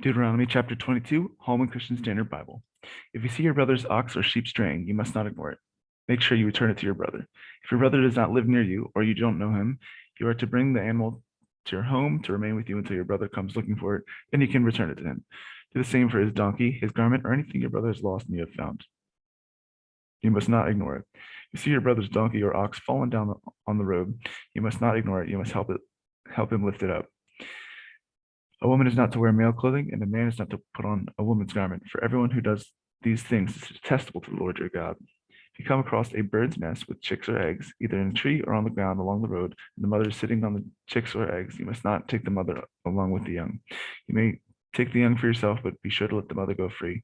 Deuteronomy chapter 22, Holman Christian Standard Bible. If you see your brother's ox or sheep straying, you must not ignore it. Make sure you return it to your brother. If your brother does not live near you or you don't know him, you are to bring the animal to your home to remain with you until your brother comes looking for it. Then you can return it to him. Do the same for his donkey, his garment, or anything your brother has lost and you have found. You must not ignore it. If you see your brother's donkey or ox fallen down on the road, you must not ignore it. You must help him lift it up. A woman is not to wear male clothing, and a man is not to put on a woman's garment, for everyone who does these things is detestable to the Lord your God. If you come across a bird's nest with chicks or eggs, either in a tree or on the ground along the road, and the mother is sitting on the chicks or eggs, you must not take the mother along with the young. You may take the young for yourself, but be sure to let the mother go free,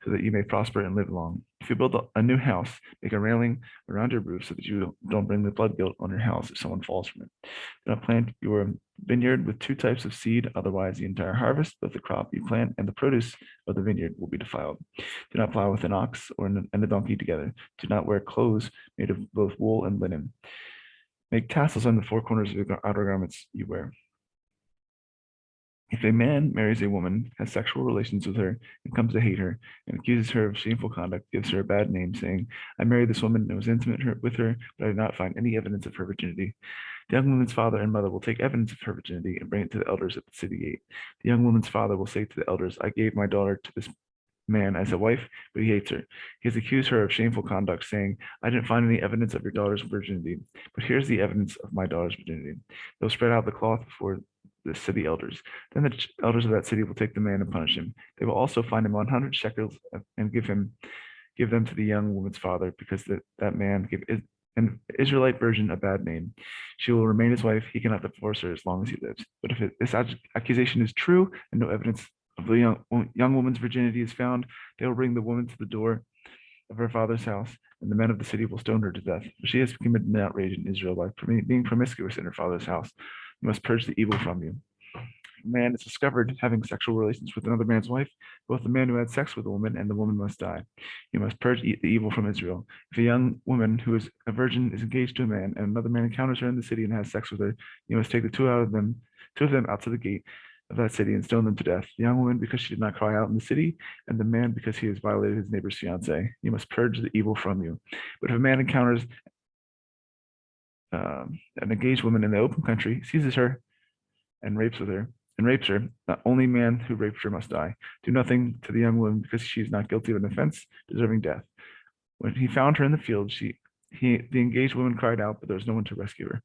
so that you may prosper and live long. If you build a new house, make a railing around your roof so that you don't bring the blood guilt on your house if someone falls from it. Do not plant your vineyard with two types of seed, otherwise the entire harvest of the crop you plant and the produce of the vineyard will be defiled. Do not plow with an ox and a donkey together. Do not wear clothes made of both wool and linen. Make tassels on the four corners of the outer garments you wear. If a man marries a woman, has sexual relations with her, and comes to hate her, and accuses her of shameful conduct, gives her a bad name, saying, I married this woman and was intimate with her, but I did not find any evidence of her virginity. The young woman's father and mother will take evidence of her virginity and bring it to the elders at the city gate. The young woman's father will say to the elders, I gave my daughter to this man as a wife, but he hates her. He has accused her of shameful conduct, saying, I didn't find any evidence of your daughter's virginity, but here's the evidence of my daughter's virginity. They'll spread out the cloth before the city elders. Then the elders of that city will take the man and punish him. They will also find him 100 shekels and give them to the young woman's father, because that man gave an Israelite virgin a bad name. She will remain his wife. He cannot divorce her as long as he lives. But if this accusation is true and no evidence of the young woman's virginity is found, they will bring the woman to the door of her father's house, and the men of the city will stone her to death. For she has committed an outrage in Israel by being promiscuous in her father's house. You must purge the evil from you. If a man is discovered having sexual relations with another man's wife, both the man who had sex with the woman and the woman must die. You must purge the evil from Israel. If a young woman who is a virgin is engaged to a man, and another man encounters her in the city and has sex with her, you must take the two of them out to the gate of that city and stone them to death. The young woman because she did not cry out in the city, and the man because he has violated his neighbor's fiance. You must purge the evil from you. But if a man encounters an engaged woman in the open country, seizes her and rapes her, the only man who raped her must die. Do nothing to the young woman because she is not guilty of an offense deserving death. When he found her in the field, the engaged woman cried out, but there was no one to rescue her.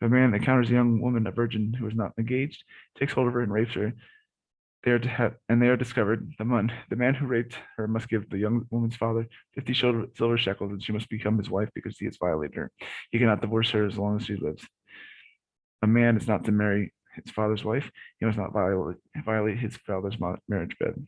If a man encounters a young woman, a virgin who is not engaged, takes hold of her and rapes her, they are discovered. The man who raped her must give the young woman's father 50 silver shekels, and she must become his wife because he has violated her. He cannot divorce her as long as she lives. A man is not to marry his father's wife. He must not violate his father's marriage bed.